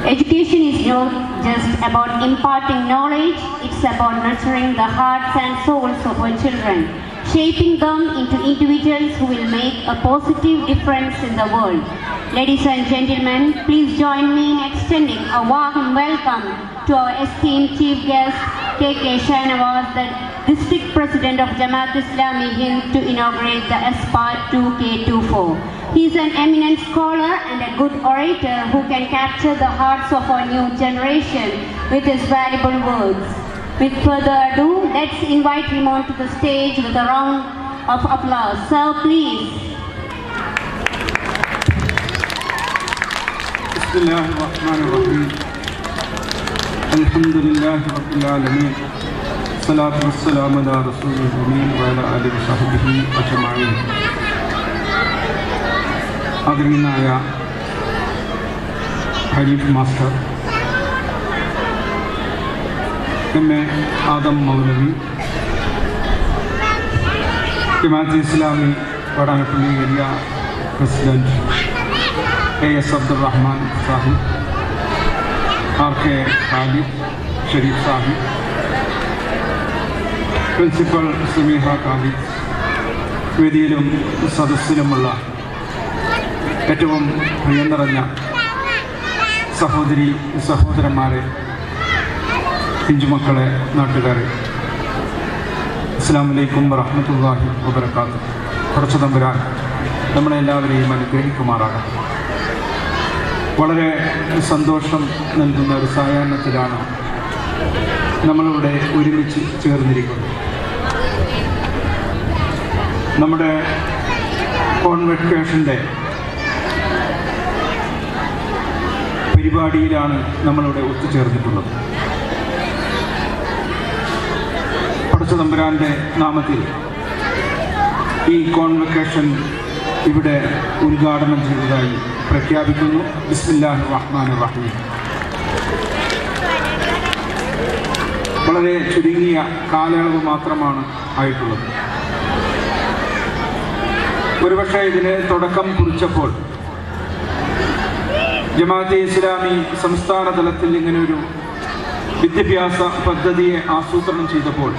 Education is not just about imparting knowledge, it's about nurturing the hearts and souls of our children, shaping them into individuals who will make a positive difference in the world. Ladies and gentlemen, please join me in extending a warm welcome to our esteemed chief guest, K.K. Shahnawaz, the District President of Jamaat Islami Hind, to inaugurate the ASPA 2K24. He is an eminent scholar and a good orator who can capture the hearts of our new generation with his valuable words. With further ado, let's invite him onto the stage with a round of applause. Sir, please. Bismillahirrahmanirrahim. Alhamdulillahi Rabbil Alameen. Salatu wassalamu ala Rasulil Ameen wa ala alihi wa sahbihi ajma'in. ആദരണീയനായ Hanif master, M A. Adam Maulavi, Jamaat e Islami Vadanappally area president A.S. Abdurahman Sahib, R.K. Khalid Sharif Sahib, principal Sameeha Khalid, വേദിയിലും സദസ്സിലുമുള്ള ഏറ്റവും പ്രിയം നിറഞ്ഞ സഹോദരന്മാരെ, പിഞ്ചുമക്കളെ, നാട്ടുകാരെ, അസ്സലാമു അലൈക്കും വറഹ്മത്തുള്ളാഹി വബറകാതുഹു. പടച്ച തമ്പുരാൻ നമ്മളെല്ലാവരെയും അനുഗ്രഹിക്കുമാറാകട്ടെ. വളരെ സന്തോഷം നൽകുന്ന ഒരു സായാഹ്നത്തിലാണ് നമ്മളിവിടെ ഒരുമിച്ച് ചേർന്നിരിക്കുന്നത്. നമ്മുടെ കോൺവെക്കേഷൻ്റെ പരിപാടിയിലാണ് നമ്മളിവിടെ ഒത്തുചേർന്നിട്ടുള്ളത്. പടച്ച തമ്പുരാൻ്റെ നാമത്തിൽ ഈ കോൺവെക്കേഷൻ ഇവിടെ ഉദ്ഘാടനം ചെയ്തതായി പ്രഖ്യാപിക്കുന്നു. ബിസ്മില്ലാഹിർ റഹ്മാനിർ റഹീം. വളരെ ചുരുങ്ങിയ കാലയളവ് മാത്രമാണ് ആയിട്ടുള്ളത്. ഒരുപക്ഷെ ഇതിന് തുടക്കം കുറിച്ചപ്പോൾ ജമാഅത്തെ ഇസ്ലാമി സംസ്ഥാന തലത്തിൽ ഇങ്ങനെയൊരു വിദ്യാഭ്യാസ പദ്ധതിയെ ആസൂത്രണം ചെയ്തപ്പോൾ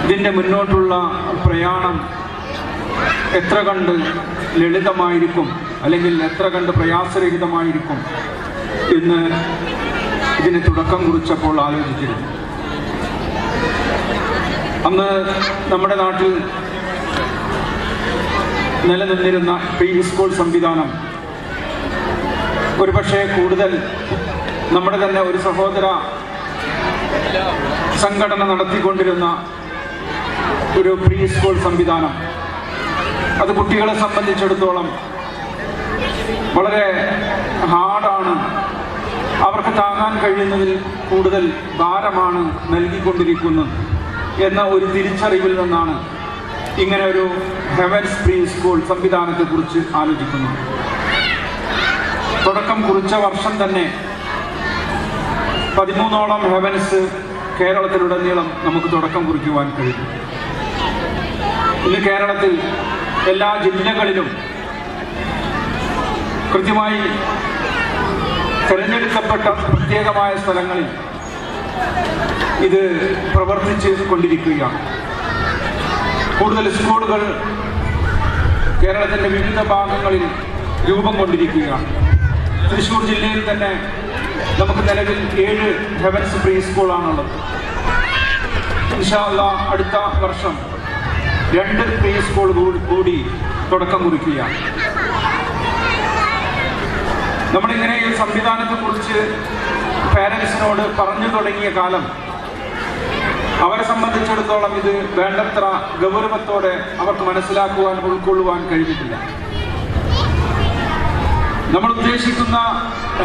ഇതിൻ്റെ മുന്നോട്ടുള്ള പ്രയാണം എത്ര കണ്ട് ലളിതമായിരിക്കും, അല്ലെങ്കിൽ എത്ര കണ്ട് പ്രയാസരഹിതമായിരിക്കും എന്ന് ഇതിന് തുടക്കം കുറിച്ചപ്പോൾ ആലോചിച്ചിരുന്നു. അന്ന് നമ്മുടെ നാട്ടിൽ നിലനിന്നിരുന്ന പ്രീ സ്കൂൾ സംവിധാനം ഒരുപക്ഷെ കൂടുതൽ നമ്മുടെ തന്നെ ഒരു സഹോദര സംഘടന നടത്തിക്കൊണ്ടിരുന്ന ഒരു പ്രീ സ്കൂൾ സംവിധാനം, അത് കുട്ടികളെ സംബന്ധിച്ചിടത്തോളം വളരെ ഹാർഡാണ്, അവർക്ക് താങ്ങാൻ കഴിയുന്നതിൽ കൂടുതൽ ഭാരമാണ് നൽകിക്കൊണ്ടിരിക്കുന്നത് എന്ന ഒരു തിരിച്ചറിവിൽ നിന്നാണ് ഇങ്ങനെ ഒരു ഹെവൻസ് പ്രീ സ്കൂൾ സംവിധാനത്തെക്കുറിച്ച് ആലോചിക്കുന്നത്. തുടക്കം കുറിച്ച വർഷം തന്നെ 13ഓളം ഹെവൻസ് കേരളത്തിലുടനീളം നമുക്ക് തുടക്കം കുറിക്കുവാൻ കഴിയും. ഇന്ന് കേരളത്തിൽ എല്ലാ ജില്ലകളിലും കൃത്യമായി തിരഞ്ഞെടുക്കപ്പെട്ട പ്രത്യേകമായ സ്ഥലങ്ങളിൽ ഇത് പ്രവർത്തിച്ച് കൊണ്ടിരിക്കുകയാണ്. കൂടുതൽ സ്കൂളുകൾ കേരളത്തിൻ്റെ വിവിധ ഭാഗങ്ങളിൽ രൂപം കൊണ്ടിരിക്കുകയാണ്. തൃശ്ശൂർ ജില്ലയിൽ തന്നെ നമുക്ക് നിലവിൽ 7 ഹെവൻസ് പ്രീ സ്കൂളാണുള്ളത്. ഇൻഷാ അല്ലാഹ് അടുത്ത വർഷം 2 പ്രീ സ്കൂൾ കൂടി തുടക്കം കുറിക്കുകയാണ്. നമ്മളിങ്ങനെ ഈ സംവിധാനത്തെക്കുറിച്ച് പാരൻസിനോട് പറഞ്ഞു തുടങ്ങിയ കാലം അവരെ സംബന്ധിച്ചിടത്തോളം ഇത് വേണ്ടത്ര ഗൗരവത്തോടെ അവർക്ക് മനസ്സിലാക്കുവാൻ, ഉൾക്കൊള്ളുവാൻ കഴിഞ്ഞിട്ടില്ല. നമ്മൾ ഉദ്ദേശിക്കുന്ന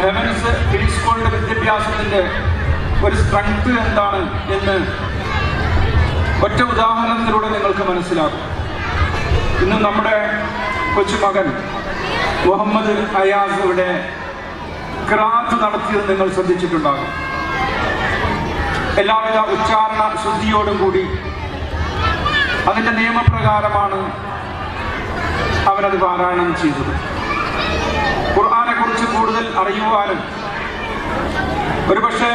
ഹെവൻസ് പ്രീ സ്കൂളിൻ്റെ വിദ്യാഭ്യാസത്തിൻ്റെ ഒരു സ്ട്രെങ്ത് എന്താണ് എന്ന് ഒറ്റ ഉദാഹരണത്തിലൂടെ നിങ്ങൾക്ക് മനസ്സിലാക്കും. ഇന്ന് നമ്മുടെ കൊച്ചുമകൻ മുഹമ്മദ് അയാസ് ഇവിടെ ഖിറാഅത്ത് നടത്തിയത് നിങ്ങൾ ശ്രദ്ധിച്ചിട്ടുണ്ടാകും. എല്ലാവിധ ഉച്ചാരണ ശുദ്ധിയോടും കൂടി അതിൻ്റെ നിയമപ്രകാരമാണ് അവനത് പാരായണം ചെയ്തത്. ഖുർആനെ കുറിച്ച് പറയുവാനും ഒരുപക്ഷെ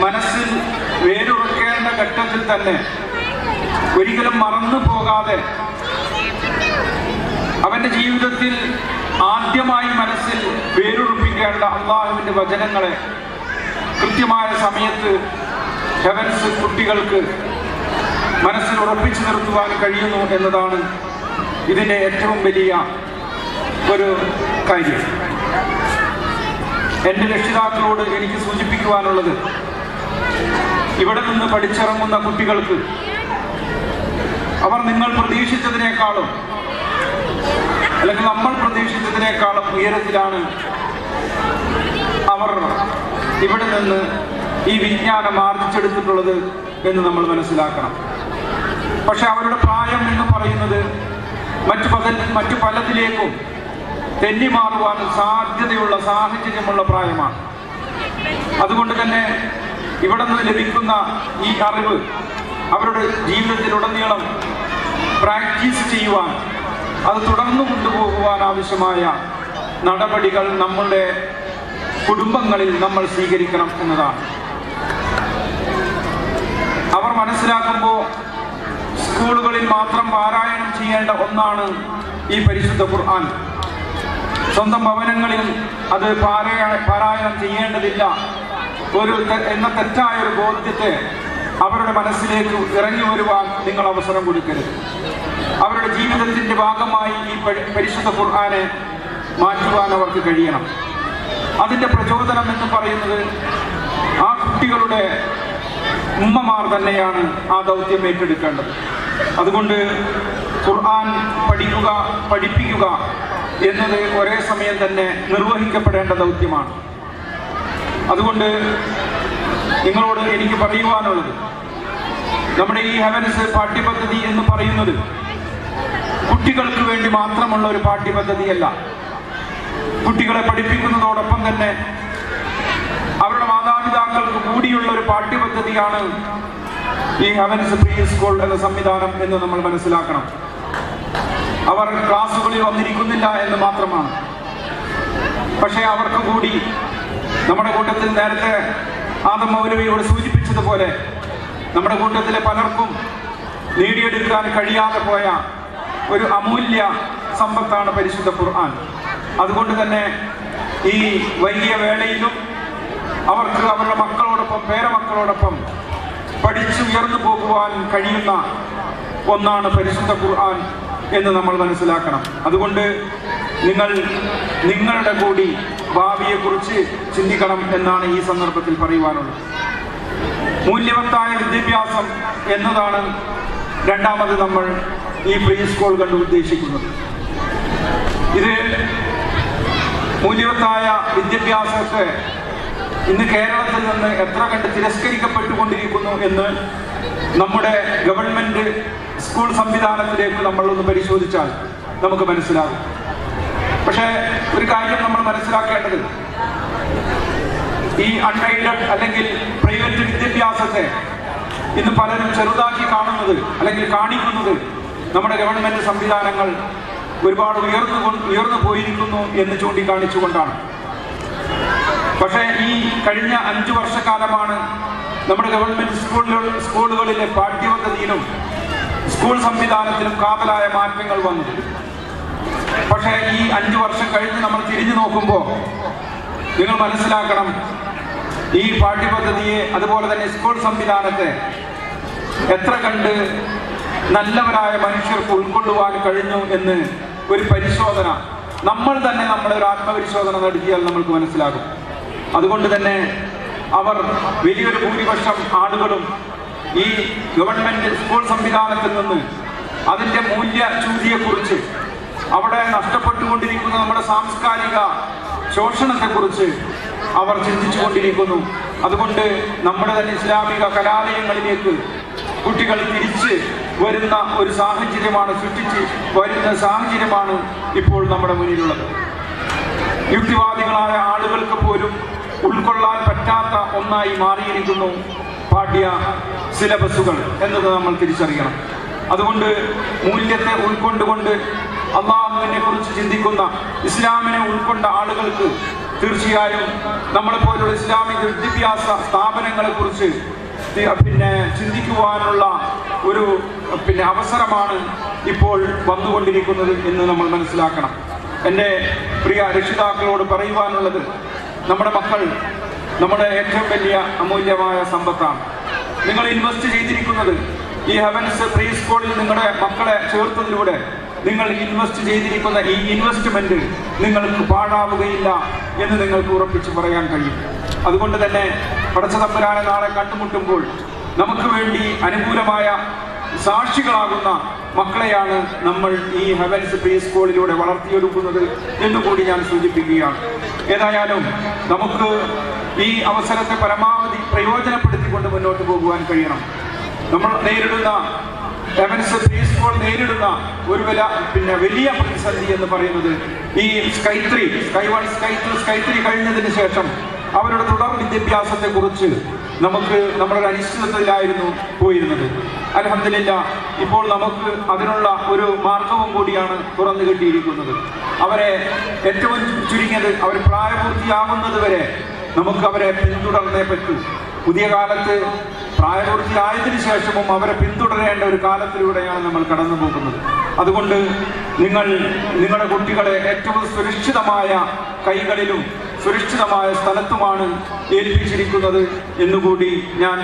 മനസ്സിൽ വേരുറക്കേണ്ട ഘട്ടത്തിൽ തന്നെ ഒരിക്കലും മറന്നു പോകാതെ അവൻ്റെ ജീവിതത്തിൽ ആദ്യമായി മനസ്സിൽ വേരുറപ്പിക്കേണ്ട അള്ളാഹുവിൻ്റെ വചനങ്ങളെ കൃത്യമായ സമയത്ത് ഹെവൻസ് കുട്ടികൾക്ക് മനസ്സിൽ ഉറപ്പിച്ചു നിർത്തുവാൻ കഴിയുന്നു എന്നതാണ് ഇതിൻ്റെ ഏറ്റവും വലിയ ഒരു കാര്യം. എൻ്റെ രക്ഷിതാക്കളോട് എനിക്ക് സൂചിപ്പിക്കുവാനുള്ളത്, ഇവിടെ നിന്ന് പഠിച്ചിറങ്ങുന്ന കുട്ടികൾക്ക് അവർ നിങ്ങൾ പ്രതീക്ഷിച്ചതിനേക്കാളും അല്ലെങ്കിൽ നമ്മൾ പ്രതീക്ഷിച്ചതിനേക്കാളും ഉയരത്തിലാണ് അവർ ഇവിടെ നിന്ന് ഈ വിജ്ഞാനം ആർജിച്ചെടുത്തിട്ടുള്ളത് എന്ന് നമ്മൾ മനസ്സിലാക്കണം. പക്ഷെ അവരുടെ പ്രായം എന്ന് പറയുന്നത് മറ്റു പലതിലേക്കും തെന്നിമാറുവാൻ സാധ്യതയുള്ള സാഹചര്യമുള്ള പ്രായമാണ്. അതുകൊണ്ട് തന്നെ ഇവിടെ നിന്ന് ലഭിക്കുന്ന ഈ അറിവ് അവരുടെ ജീവിതത്തിലുടനീളം പ്രാക്ടീസ് ചെയ്യുവാൻ, അത് തുടർന്നു കൊണ്ടുപോകുവാൻ ആവശ്യമായ നടപടികൾ നമ്മളുടെ കുടുംബങ്ങളിൽ നമ്മൾ സ്വീകരിക്കണം എന്നതാണ്. അവർ മനസ്സിലാക്കുമ്പോൾ സ്കൂളുകളിൽ മാത്രം പാരായണം ചെയ്യേണ്ട ഒന്നാണ് ഈ പരിശുദ്ധ ഖുർആൻ. സ്വന്തം ഭവനങ്ങളിൽ അത് പാരായണം ചെയ്യേണ്ടതില്ല എന്ന തെറ്റായ ഒരു ബോധ്യത്തെ അവരുടെ മനസ്സിലേക്ക് ഇറങ്ങി വരുവാൻ നിങ്ങൾ അവസരം കൊടുക്കരുത്. അവരുടെ ജീവിതത്തിൻ്റെ ഭാഗമായി ഈ പരിശുദ്ധ ഖുർആനെ മാറ്റുവാൻ അവർക്ക് കഴിയണം. അതിൻ്റെ പ്രചോദനം എന്ന് പറയുന്നത് ആ കുട്ടികളുടെ ഉമ്മമാർ തന്നെയാണ് ആ ദൗത്യം ഏറ്റെടുക്കേണ്ടത്. അതുകൊണ്ട് ഖുർആൻ പഠിപ്പിക്കുക എന്നത് ഒരേ സമയം തന്നെ നിർവഹിക്കപ്പെടേണ്ട ദൗത്യമാണ്. അതുകൊണ്ട് നിങ്ങളോട് എനിക്ക് പറയുവാനുള്ളത്, നമ്മുടെ ഈ ഹെവൻസ് പാഠ്യപദ്ധതി എന്ന് പറയുന്നത് കുട്ടികൾക്ക് വേണ്ടി മാത്രമുള്ള ഒരു പാഠ്യപദ്ധതിയല്ല. കുട്ടികളെ പഠിപ്പിക്കുന്നതോടൊപ്പം തന്നെ അവരുടെ മാതാപിതാക്കൾക്ക് കൂടിയുള്ള ഒരു പാഠ്യപദ്ധതിയാണ് ഈ ഹെവൻസ് പ്രീ സ്കൂൾ എന്ന സംവിധാനം എന്ന് നമ്മൾ മനസ്സിലാക്കണം. അവർ ക്ലാസ്സുകളിൽ വന്നിരിക്കുന്നില്ല എന്ന് മാത്രമാണ്. പക്ഷേ അവർക്ക് കൂടി നമ്മുടെ കൂട്ടത്തിൽ നേരത്തെ ആദം മൗലവിയോട് സൂചിപ്പിച്ചതുപോലെ നമ്മുടെ കൂട്ടത്തിലെ പലർക്കും നേടിയെടുക്കാൻ കഴിയാതെ പോയ ഒരു അമൂല്യ സമ്പത്താണ് പരിശുദ്ധ ഖുർആൻ. അതുകൊണ്ട് തന്നെ ഈ വൈകിയ വേളയിലും അവർക്ക് അവരുടെ മക്കളോടൊപ്പം പേരമക്കളോടൊപ്പം പഠിച്ചുയർന്നു പോകുവാൻ കഴിയുന്ന ഒന്നാണ് പരിശുദ്ധ ഖുർആൻ എന്ന് നമ്മൾ മനസ്സിലാക്കണം. അതുകൊണ്ട് നിങ്ങളുടെ കൂടി ഭാവിയെക്കുറിച്ച് ചിന്തിക്കണം എന്നാണ് ഈ സന്ദർഭത്തിൽ പറയുവാനുള്ളത്. മൂല്യവത്തായ വിദ്യാഭ്യാസം എന്നതാണ് രണ്ടാമത് നമ്മൾ ഈ പ്രീ സ്കൂൾ കണ്ട് ഉദ്ദേശിക്കുന്നത്. ഇത് മൂല്യവത്തായ വിദ്യാഭ്യാസത്തെ ഇന്ന് കേരളത്തിൽ നിന്ന് എത്ര കണ്ട് തിരസ്കരിക്കപ്പെട്ടുകൊണ്ടിരിക്കുന്നു എന്ന് നമ്മുടെ ഗവൺമെൻറ് സ്കൂൾ സംവിധാനത്തിലേക്ക് നമ്മളൊന്ന് പരിശോധിച്ചാൽ നമുക്ക് മനസ്സിലാകും. പക്ഷേ ഒരു കാര്യം നമ്മൾ മനസ്സിലാക്കേണ്ടത്, ഈ അൺഎയ്ഡഡ് അല്ലെങ്കിൽ പ്രൈവറ്റ് വിദ്യാഭ്യാസത്തെ ഇന്ന് പലരും ചെറുതാക്കി കാണുന്നത് അല്ലെങ്കിൽ കാണിക്കുന്നത് നമ്മുടെ ഗവൺമെൻറ് സംവിധാനങ്ങൾ ഒരുപാട് ഉയർന്നു പോയിരിക്കുന്നു എന്ന് ചൂണ്ടിക്കാണിച്ചുകൊണ്ടാണ്. പക്ഷേ ഈ കഴിഞ്ഞ 5 വർഷക്കാലമാണ് നമ്മുടെ ഗവൺമെൻറ് സ്കൂളുകളിലെ പാഠ്യപദ്ധതിയിലും സ്കൂൾ സംവിധാനത്തിലും കാതലായ മാറ്റങ്ങൾ വന്നത്. പക്ഷേ ഈ 5 വർഷം കഴിഞ്ഞ് നമ്മൾ തിരിഞ്ഞു നോക്കുമ്പോൾ നിങ്ങൾ മനസ്സിലാക്കണം, ഈ പാഠ്യപദ്ധതിയെ അതുപോലെ തന്നെ സ്കൂൾ സംവിധാനത്തെ എത്ര കണ്ട് നല്ലവരായ മനുഷ്യർക്ക് ഉൾക്കൊള്ളുവാൻ കഴിഞ്ഞു എന്ന് ഒരു പരിശോധന നമ്മൾ തന്നെ നമ്മളൊരു ആത്മപരിശോധന നടത്തിയാൽ നമുക്ക് മനസ്സിലാകും. അതുകൊണ്ട് തന്നെ അവർ വലിയൊരു ഭൂരിപക്ഷം ആളുകളും ഈ ഗവൺമെൻറ് സ്കൂൾ സംവിധാനത്തിൽ നിന്ന് അതിൻ്റെ മൂല്യച്യുതിയെക്കുറിച്ച്, അവിടെ നഷ്ടപ്പെട്ടുകൊണ്ടിരിക്കുന്ന നമ്മുടെ സാംസ്കാരിക ശോഷണത്തെക്കുറിച്ച് അവർ ചിന്തിച്ചു കൊണ്ടിരിക്കുന്നു. അതുകൊണ്ട് നമ്മുടെ തന്നെ ഇസ്ലാമിക കലാലയങ്ങളിലേക്ക് കുട്ടികൾ തിരിച്ച് വരുന്ന ഒരു സാഹചര്യമാണ് ഇപ്പോൾ നമ്മുടെ മുന്നിലുള്ളത്. യുക്തിവാദികളായ ആളുകൾക്ക് പോലും ഉൾക്കൊള്ളാൻ പറ്റാത്ത ഒന്നായി മാറിയിരിക്കുന്നു പാഠ്യ സിലബസുകൾ എന്നത് നമ്മൾ തിരിച്ചറിയണം. അതുകൊണ്ട് മൂല്യത്തെ ഉൾക്കൊണ്ടുകൊണ്ട് അള്ളാഹുവിനെ കുറിച്ച് ചിന്തിക്കുന്ന, ഇസ്ലാമിനെ ഉൾക്കൊണ്ട ആളുകൾക്ക് തീർച്ചയായും നമ്മളെപ്പോലുള്ള ഇസ്ലാമിക വിദ്യാഭ്യാസ സ്ഥാപനങ്ങളെ കുറിച്ച് ചിന്തിക്കുവാനുള്ള ഒരു അവസരമാണ് ഇപ്പോൾ വന്നുകൊണ്ടിരിക്കുന്നത് എന്ന് നമ്മൾ മനസ്സിലാക്കണം. എൻ്റെ പ്രിയ രക്ഷിതാക്കളോട് പറയുവാനുള്ളത്, നമ്മുടെ മക്കൾ നമ്മുടെ ഏറ്റവും വലിയ അമൂല്യമായ സമ്പത്താണ്. നിങ്ങൾ ഇൻവെസ്റ്റ് ചെയ്തിരിക്കുന്നത് ഈ ഹെവൻസ് പ്രീ സ്കൂളിൽ നിങ്ങളുടെ മക്കളെ ചേർത്തതിലൂടെ നിങ്ങൾ ഇൻവെസ്റ്റ് ചെയ്തിരിക്കുന്ന ഈ ഇൻവെസ്റ്റ്മെന്റ് നിങ്ങൾക്ക് പാഴാവുകയില്ല എന്ന് നിങ്ങൾക്ക് ഉറപ്പിച്ച് പറയാൻ കഴിയും. അതുകൊണ്ട് തന്നെ പടച്ച തമ്പുരാനെ നാളെ കണ്ടുമുട്ടുമ്പോൾ നമുക്ക് വേണ്ടി അനുകൂലമായ സാക്ഷികളാകുന്ന മക്കളെയാണ് നമ്മൾ ഈ ഹെവൻസ് പ്രീ സ്കൂളിലൂടെ വളർത്തിയെടുക്കുന്നത് എന്നുകൂടി ഞാൻ സൂചിപ്പിക്കുകയാണ്. ഏതായാലും നമുക്ക് ഈ അവസരത്തെ പരമാവധി പ്രയോജനപ്പെടുത്തിക്കൊണ്ട് മുന്നോട്ട് പോകുവാൻ കഴിയണം. നമ്മൾ നേരിടുന്ന ഹെവൻസ് പ്രീ സ്കൂൾ നേരിടുന്ന ഒരു വലിയ പ്രതിസന്ധി എന്ന് പറയുന്നത് ഈ സ്കൈ 3 കഴിഞ്ഞതിന് ശേഷം അവരുടെ തുടർ വിദ്യാഭ്യാസത്തെ കുറിച്ച് നമ്മളൊരു അനിശ്ചിതത്വത്തിലായിരുന്നു പോയിരുന്നത്. അൽഹംദുലില്ലാഹ് ഇപ്പോൾ നമുക്ക് അതിനുള്ള ഒരു മാർഗവും കൂടിയാണ് തുറന്നു കിട്ടിയിരിക്കുന്നത്. അവരെ ഏറ്റവും ചുരുങ്ങിയത് അവർ പ്രായപൂർത്തിയാകുന്നത് വരെ നമുക്ക് അവരെ പിന്തുടർന്നേ പറ്റൂ. പുതിയ കാലത്ത് പ്രായപൂർത്തിയായതിനു ശേഷവും അവരെ പിന്തുടരേണ്ട ഒരു കാലത്തിലൂടെയാണ് നമ്മൾ കടന്നു പോകുന്നത്. അതുകൊണ്ട് നിങ്ങളുടെ കുട്ടികളെ ഏറ്റവും സുരക്ഷിതമായ കൈകളിലും സുരക്ഷിതമായ സ്ഥലത്തുമാണ് ഏൽപ്പിച്ചിരിക്കുന്നത് എന്നുകൂടി ഞാൻ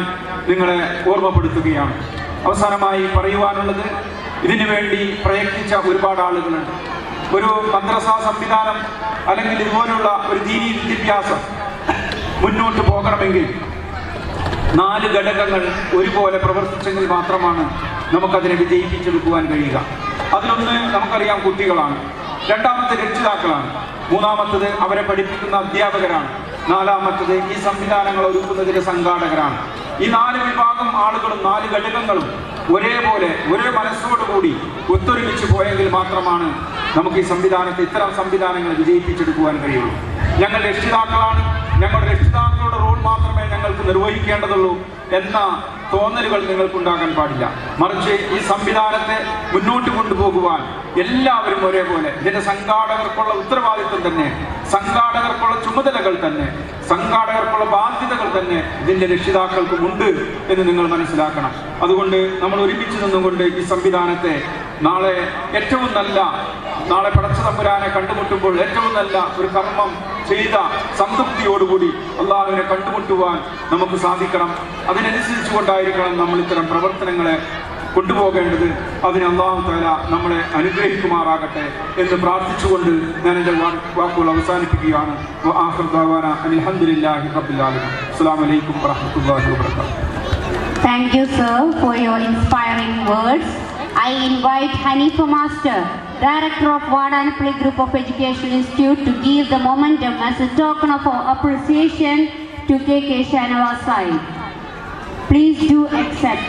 നിങ്ങളെ ഓർമ്മപ്പെടുത്തുകയാണ്. അവസാനമായി പറയുവാനുള്ളത്, ഇതിനു വേണ്ടി പ്രയത്നിച്ച ഒരുപാട് ആളുകളുണ്ട്. ഒരു മദ്രസാ സംവിധാനം അല്ലെങ്കിൽ ഇതുപോലുള്ള ഒരു ദീനീ വിദ്യാഭ്യാസം മുന്നോട്ട് പോകണമെങ്കിൽ 4 ഘടകങ്ങൾ ഒരുപോലെ പ്രവർത്തിച്ചെങ്കിൽ മാത്രമാണ് നമുക്കതിനെ വിജയിപ്പിച്ചെടുക്കുവാൻ കഴിയുക. അതിലൊന്ന് നമുക്കറിയാം കുട്ടികളാണ്, രണ്ടാമത്തെ രക്ഷിതാക്കളാണ്, മൂന്നാമത്തത് അവരെ പഠിപ്പിക്കുന്ന അധ്യാപകരാണ്, നാലാമത്തത് ഈ സംവിധാനങ്ങൾ ഒരുക്കുന്നതിന്റെ സംഘാടകരാണ്. ഈ 4 വിഭാഗം ആളുകളും 4 ഘടകങ്ങളും ഒരേപോലെ ഒരേ മനസ്സോടുകൂടി ഒത്തൊരുമിച്ച് പോയെങ്കിൽ മാത്രമാണ് നമുക്ക് ഈ ഇത്തരം സംവിധാനങ്ങൾ വിജയിപ്പിച്ചെടുക്കുവാൻ കഴിയുള്ളൂ. ഞങ്ങൾ രക്ഷിതാക്കളാണ്, ഞങ്ങളുടെ രക്ഷിതാക്കളുടെ റോൾ മാത്രമേ ഞങ്ങൾക്ക് നിർവഹിക്കേണ്ടതുള്ളൂ എന്ന തോന്നലുകൾ നിങ്ങൾക്കുണ്ടാകാൻ പാടില്ല. മറിച്ച് ഈ സംവിധാനത്തെ മുന്നോട്ട് കൊണ്ടുപോകുവാൻ എല്ലാവരും ഒരേപോലെ, ഇതിന്റെ സംഘാടകർക്കുള്ള ഉത്തരവാദിത്വം തന്നെ, സംഘാടകർക്കുള്ള ചുമതലകൾ തന്നെ, സംഘാടകർക്കുള്ള ബാധ്യതകൾ തന്നെ ഇതിന്റെ രക്ഷിതാക്കൾക്കുമുണ്ട് എന്ന് നിങ്ങൾ മനസ്സിലാക്കണം. അതുകൊണ്ട് നമ്മൾ ഒരുമിച്ച് നിന്നുകൊണ്ട് ഈ സംവിധാനത്തെ നാളെ പടച്ച തമ്പുരാനെ കണ്ടുമുട്ടുമ്പോൾ ഏറ്റവും നല്ല ഒരു കർമ്മം ചെയ്ത സംതൃപ്തിയോടുകൂടി അള്ളാഹുവിനെ കണ്ടുമുട്ടുവാൻ നമുക്ക് സാധിക്കണം. അതിനനുസരിച്ചുകൊണ്ടായിരിക്കണം നമ്മൾ ഇത്തരം പ്രവർത്തനങ്ങളെ കൊണ്ടുപോകേണ്ടത്. അതിന് അല്ലാഹു തആല നമ്മളെ അനുഗ്രഹിക്കുമാറാകട്ടെ എന്ന് പ്രാർത്ഥിച്ചുകൊണ്ട് ഞാൻ എൻ്റെ വാക്കുകൾ അവസാനിപ്പിക്കുകയാണ്. വആഖിറു ദഅവാനാ അൽഹംദുലില്ലാഹി റബ്ബിൽ ആലമീൻ. അസ്സലാമു അലൈക്കും വറഹ്മത്തുള്ളാഹി വബറകാതുഹു. Thank you, sir, for your inspiring words. I invite Hanifa Master, Director of Wadanapalli Group of Education Institute, to give the momentum as a token of our appreciation to KK Shanawaz Sahib. Please do accept.